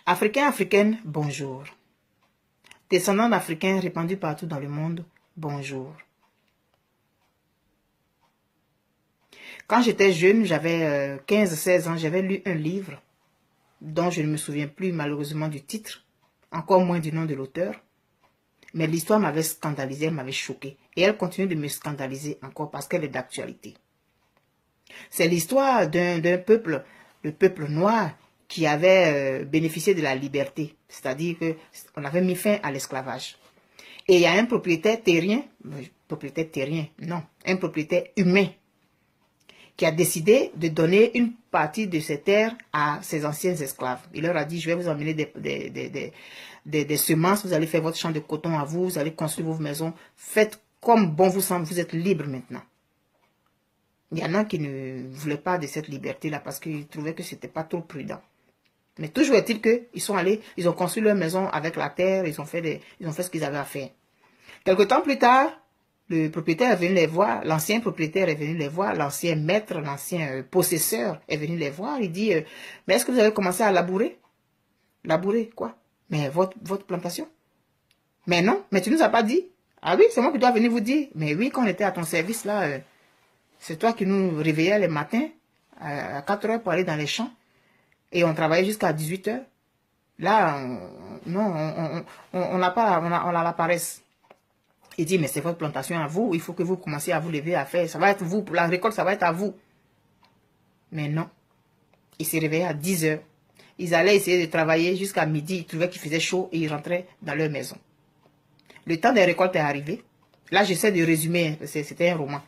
Africains, Africaines, bonjour. Descendants d'Africains répandus partout dans le monde, bonjour. Quand j'étais jeune, j'avais 15-16 ans, j'avais lu un livre dont je ne me souviens plus malheureusement du titre, encore moins du nom de l'auteur. Mais l'histoire m'avait scandalisé, elle m'avait choqué. Et elle continue de me scandaliser encore parce qu'elle est d'actualité. C'est l'histoire d'un peuple, le peuple noir, qui avait bénéficié de la liberté. C'est-à-dire qu'on avait mis fin à l'esclavage. Et il y a un propriétaire terrien, un propriétaire humain, qui a décidé de donner une partie de ses terres à ses anciens esclaves. Il leur a dit, je vais vous emmener des semences, vous allez faire votre champ de coton à vous, vous allez construire vos maisons, faites comme bon vous semble, vous êtes libres maintenant. Il y en a qui ne voulaient pas de cette liberté-là parce qu'ils trouvaient que ce n'était pas trop prudent. Mais toujours est-il qu'ils sont allés, ils ont construit leur maison avec la terre, ils ont fait ce qu'ils avaient à faire. Quelque temps plus tard, le propriétaire est venu les voir, l'ancien propriétaire est venu les voir, l'ancien maître, l'ancien possesseur est venu les voir. Il dit, mais est-ce que vous avez commencé à labourer? Labourer quoi? Mais votre plantation? Mais non, mais tu ne nous as pas dit. Ah oui, c'est moi qui dois venir vous dire. Mais oui, quand on était à ton service là, c'est toi qui nous réveillais les matins à 4 heures pour aller dans les champs. Et on travaillait jusqu'à 18 heures. Là, on a la paresse. Il dit, mais c'est votre plantation à vous. Il faut que vous commenciez à vous lever à faire. Ça va être vous. Pour la récolte, ça va être à vous. Mais non. Ils se réveillaient à 10 heures. Ils allaient essayer de travailler jusqu'à midi. Ils trouvaient qu'il faisait chaud et ils rentraient dans leur maison. Le temps des récoltes est arrivé. Là, j'essaie de résumer. C'était un roman.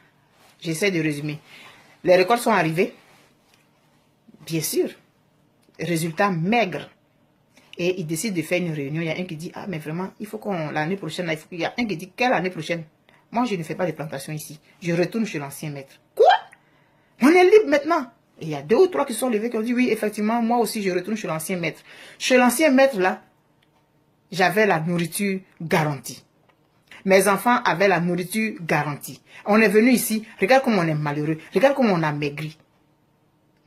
J'essaie de résumer. Les récoltes sont arrivées. Bien sûr. Résultat maigre. Et ils décident de faire une réunion. Il y a un qui dit, ah mais vraiment, il faut qu'on, l'année prochaine, il y a un qui dit, quelle année prochaine? Moi, je ne fais pas de plantation ici. Je retourne chez l'ancien maître. Quoi? On est libre maintenant. Et il y a 2 ou 3 qui sont levés qui ont dit, oui, effectivement, moi aussi, je retourne chez l'ancien maître. Chez l'ancien maître, là, j'avais la nourriture garantie. Mes enfants avaient la nourriture garantie. On est venu ici, regarde comme on est malheureux, regarde comme on a maigri.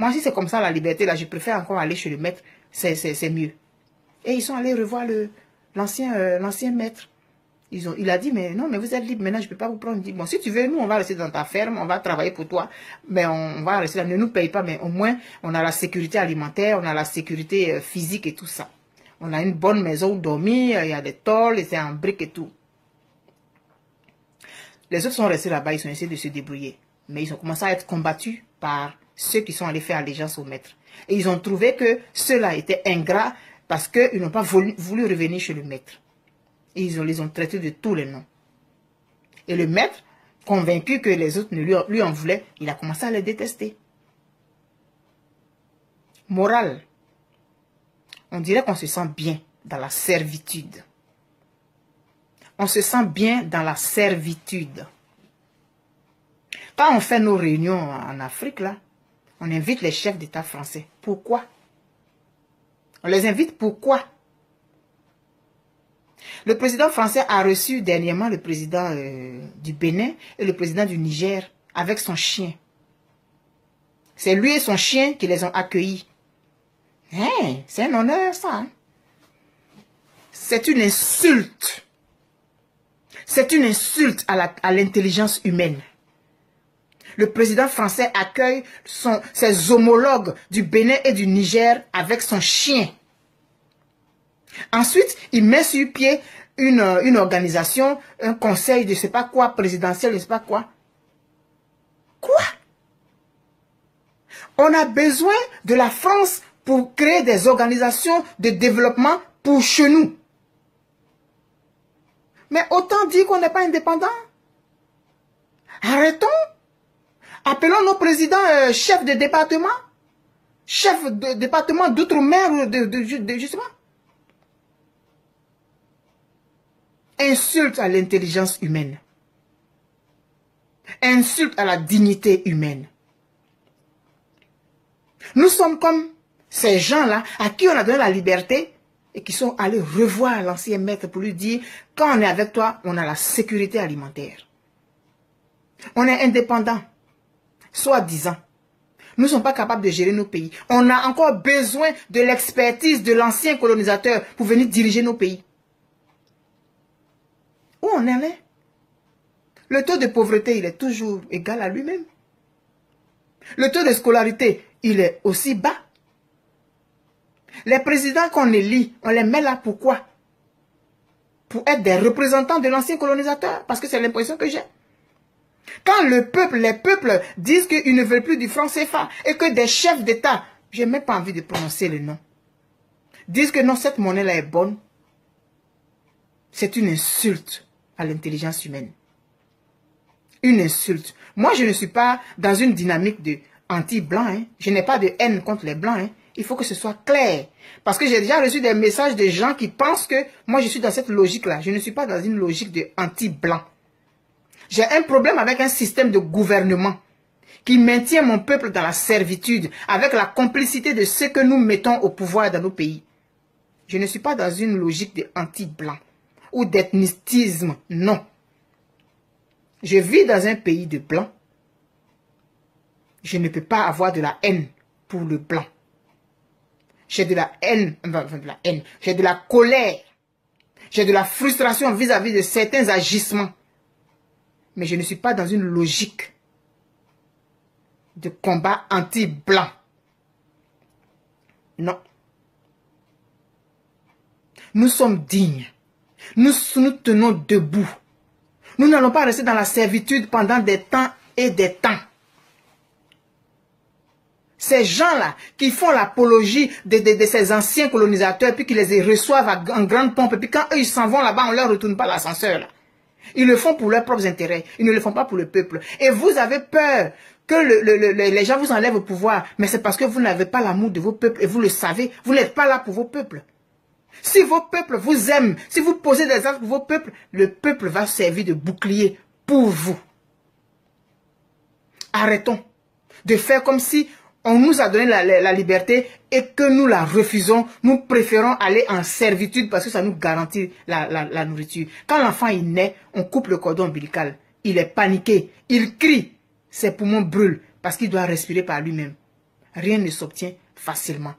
Moi, si c'est comme ça la liberté, là, je préfère encore aller chez le maître, c'est mieux. Et ils sont allés revoir l'ancien maître. Il a dit, mais non, mais vous êtes libre, maintenant je ne peux pas vous prendre. Il dit, bon, si tu veux, nous, on va rester dans ta ferme, on va travailler pour toi, mais on va rester là, ne nous paye pas, mais au moins, on a la sécurité alimentaire, on a la sécurité physique et tout ça. On a une bonne maison où dormir, il y a des tôles, c'est en briques et tout. Les autres sont restés là-bas, ils ont essayé de se débrouiller. Mais ils ont commencé à être combattus par ceux qui sont allés faire allégeance au maître. Et ils ont trouvé que ceux-là étaient ingrats parce qu'ils n'ont pas voulu revenir chez le maître. Et ils les ont traités de tous les noms. Et le maître, convaincu que les autres lui en voulaient, il a commencé à les détester. Morale. On dirait qu'on se sent bien dans la servitude. On se sent bien dans la servitude. Quand on fait nos réunions en Afrique, là, on invite les chefs d'État français. Pourquoi? On les invite pourquoi? Le président français a reçu dernièrement le président du Bénin et le président du Niger avec son chien. C'est lui et son chien qui les ont accueillis. Hein, c'est un honneur ça. Hein? C'est une insulte. C'est une insulte à l'intelligence humaine. Le président français accueille ses homologues du Bénin et du Niger avec son chien. Ensuite, il met sur pied une organisation, un conseil de je ne sais pas quoi, présidentiel, je ne sais pas quoi. Quoi? On a besoin de la France pour créer des organisations de développement pour chez nous. Mais autant dire qu'on n'est pas indépendant. Arrêtons. Appelons nos présidents chefs de département, chefs de département d'outre-mer, je sais pas. Insulte à l'intelligence humaine. Insulte à la dignité humaine. Nous sommes comme ces gens-là à qui on a donné la liberté et qui sont allés revoir l'ancien maître pour lui dire, quand on est avec toi, on a la sécurité alimentaire. On est indépendant, soi-disant. Nous ne sommes pas capables de gérer nos pays. On a encore besoin de l'expertise de l'ancien colonisateur pour venir diriger nos pays. Où on en est? Le taux de pauvreté, il est toujours égal à lui-même. Le taux de scolarité, il est aussi bas. Les présidents qu'on élit, on les met là pourquoi? Pour être des représentants de l'ancien colonisateur, parce que c'est l'impression que j'ai. Quand les peuples disent qu'ils ne veulent plus du franc CFA et que des chefs d'État, je n'ai même pas envie de prononcer le nom, disent que non, cette monnaie-là est bonne, c'est une insulte à l'intelligence humaine. Une insulte. Moi, je ne suis pas dans une dynamique de anti-blanc. Hein. Je n'ai pas de haine contre les blancs. Hein. Il faut que ce soit clair. Parce que j'ai déjà reçu des messages de gens qui pensent que moi, je suis dans cette logique-là. Je ne suis pas dans une logique de anti-blanc. J'ai un problème avec un système de gouvernement qui maintient mon peuple dans la servitude avec la complicité de ceux que nous mettons au pouvoir dans nos pays. Je ne suis pas dans une logique de anti-blanc ou d'ethnicisme. Non. Je vis dans un pays de blancs. Je ne peux pas avoir de la haine pour le blanc. J'ai de la haine, j'ai de la colère, j'ai de la frustration vis-à-vis de certains agissements. Mais je ne suis pas dans une logique de combat anti-blanc. Non. Nous sommes dignes. Nous tenons debout. Nous n'allons pas rester dans la servitude pendant des temps et des temps. Ces gens-là qui font l'apologie de ces anciens colonisateurs, puis qui les reçoivent en grande pompe, et puis quand eux ils s'en vont là-bas, on ne leur retourne pas l'ascenseur. Ils le font pour leurs propres intérêts. Ils ne le font pas pour le peuple. Et vous avez peur que les gens vous enlèvent au pouvoir, mais c'est parce que vous n'avez pas l'amour de vos peuples, et vous le savez, vous n'êtes pas là pour vos peuples. Si vos peuples vous aiment, si vous posez des actes pour vos peuples, le peuple va servir de bouclier pour vous. Arrêtons de faire comme si on nous a donné la liberté et que nous la refusons. Nous préférons aller en servitude parce que ça nous garantit la nourriture. Quand l'enfant il naît, on coupe le cordon ombilical. Il est paniqué, il crie, ses poumons brûlent parce qu'il doit respirer par lui-même. Rien ne s'obtient facilement.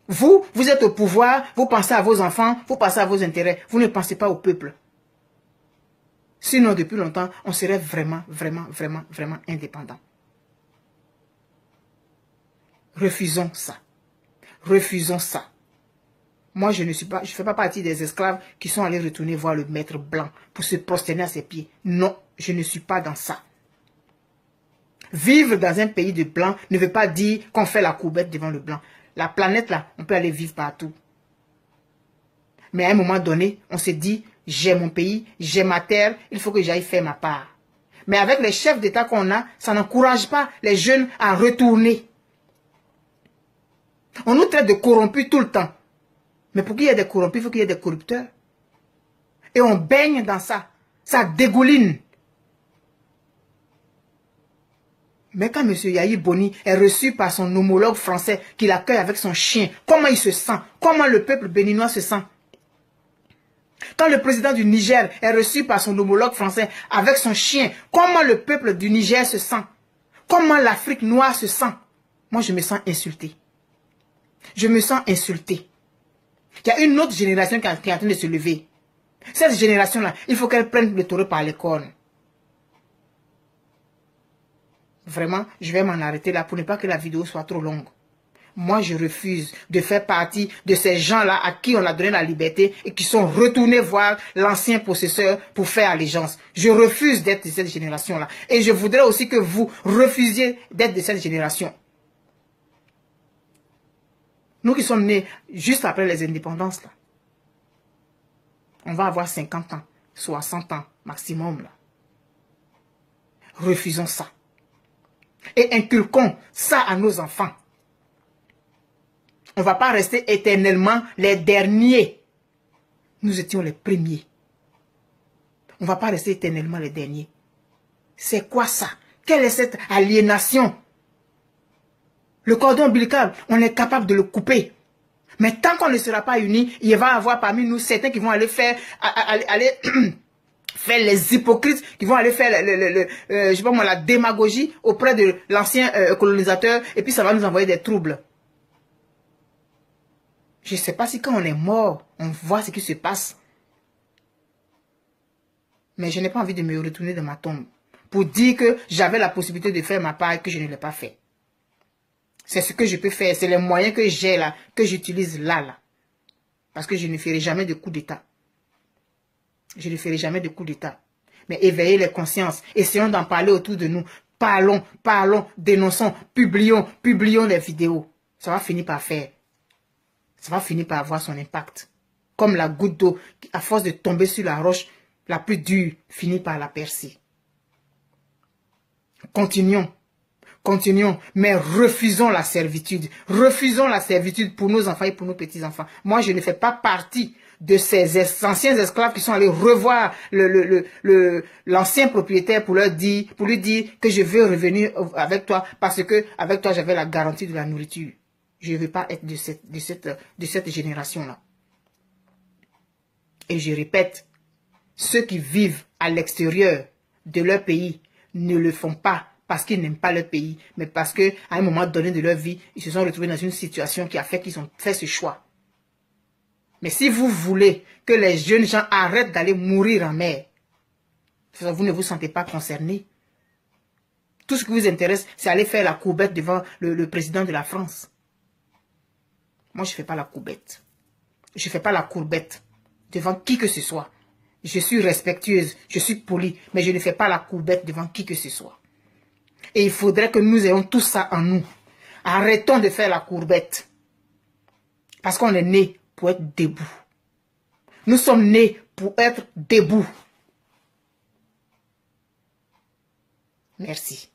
Vous êtes au pouvoir, vous pensez à vos enfants, vous pensez à vos intérêts, vous ne pensez pas au peuple. Sinon, depuis longtemps, on serait vraiment indépendant. Refusons ça. Refusons ça. Moi, je ne fais pas partie des esclaves qui sont allés retourner voir le maître blanc pour se prosterner à ses pieds. Non, je ne suis pas dans ça. Vivre dans un pays de blanc ne veut pas dire qu'on fait la courbette devant le blanc. La planète là, on peut aller vivre partout. Mais à un moment donné, on se dit, j'ai mon pays, j'ai ma terre, il faut que j'aille faire ma part. Mais avec les chefs d'État qu'on a, ça n'encourage pas les jeunes à retourner. On nous traite de corrompus tout le temps. Mais pour qu'il y ait des corrompus, il faut qu'il y ait des corrupteurs. Et on baigne dans ça. Ça dégouline. Mais quand M. Yahi Boni est reçu par son homologue français, qui l'accueille avec son chien, comment il se sent? Comment le peuple béninois se sent? Quand le président du Niger est reçu par son homologue français avec son chien, comment le peuple du Niger se sent? Comment l'Afrique noire se sent? Moi, je me sens insulté. Je me sens insulté. Il y a une autre génération qui est en train de se lever. Cette génération-là, il faut qu'elle prenne le taureau par les cornes. Vraiment, je vais m'en arrêter là pour ne pas que la vidéo soit trop longue. Moi, je refuse de faire partie de ces gens-là à qui on a donné la liberté et qui sont retournés voir l'ancien possesseur pour faire allégeance. Je refuse d'être de cette génération-là. Et je voudrais aussi que vous refusiez d'être de cette génération. Nous qui sommes nés juste après les indépendances, là, on va avoir 50 ans, 60 ans maximum. Là. Refusons ça. Et inculquons ça à nos enfants. On ne va pas rester éternellement les derniers. Nous étions les premiers. On ne va pas rester éternellement les derniers. C'est quoi ça? Quelle est cette aliénation? Le cordon ombilical, on est capable de le couper. Mais tant qu'on ne sera pas unis, il va y avoir parmi nous certains qui vont aller faire les hypocrites qui vont aller faire je sais pas moi, la démagogie auprès de l'ancien colonisateur et puis ça va nous envoyer des troubles. Je ne sais pas si quand on est mort, on voit ce qui se passe. Mais je n'ai pas envie de me retourner dans ma tombe pour dire que j'avais la possibilité de faire ma part et que je ne l'ai pas fait. C'est ce que je peux faire, c'est les moyens que j'ai là, que j'utilise là. Parce que je ne ferai jamais de coup d'État. Je ne ferai jamais de coup d'État. Mais éveillez les consciences. Essayons d'en parler autour de nous. Parlons, dénonçons, publions les vidéos. Ça va finir par faire. Ça va finir par avoir son impact. Comme la goutte d'eau, à force de tomber sur la roche la plus dure, finit par la percer. Continuons, mais refusons la servitude. Refusons la servitude pour nos enfants et pour nos petits-enfants. Moi, je ne fais pas partie de ces anciens esclaves qui sont allés revoir l'ancien propriétaire pour lui dire que je veux revenir avec toi parce que avec toi j'avais la garantie de la nourriture. Je ne veux pas être de cette génération-là. Et je répète, ceux qui vivent à l'extérieur de leur pays ne le font pas parce qu'ils n'aiment pas leur pays, mais parce qu'à un moment donné de leur vie, ils se sont retrouvés dans une situation qui a fait qu'ils ont fait ce choix. Mais si vous voulez que les jeunes gens arrêtent d'aller mourir en mer, vous ne vous sentez pas concerné. Tout ce qui vous intéresse, c'est aller faire la courbette devant le président de la France. Moi, je ne fais pas la courbette. Je ne fais pas la courbette devant qui que ce soit. Je suis respectueuse, je suis polie, mais je ne fais pas la courbette devant qui que ce soit. Et il faudrait que nous ayons tout ça en nous. Arrêtons de faire la courbette. Parce qu'on est né pour être debout. Nous sommes nés pour être debout. Merci.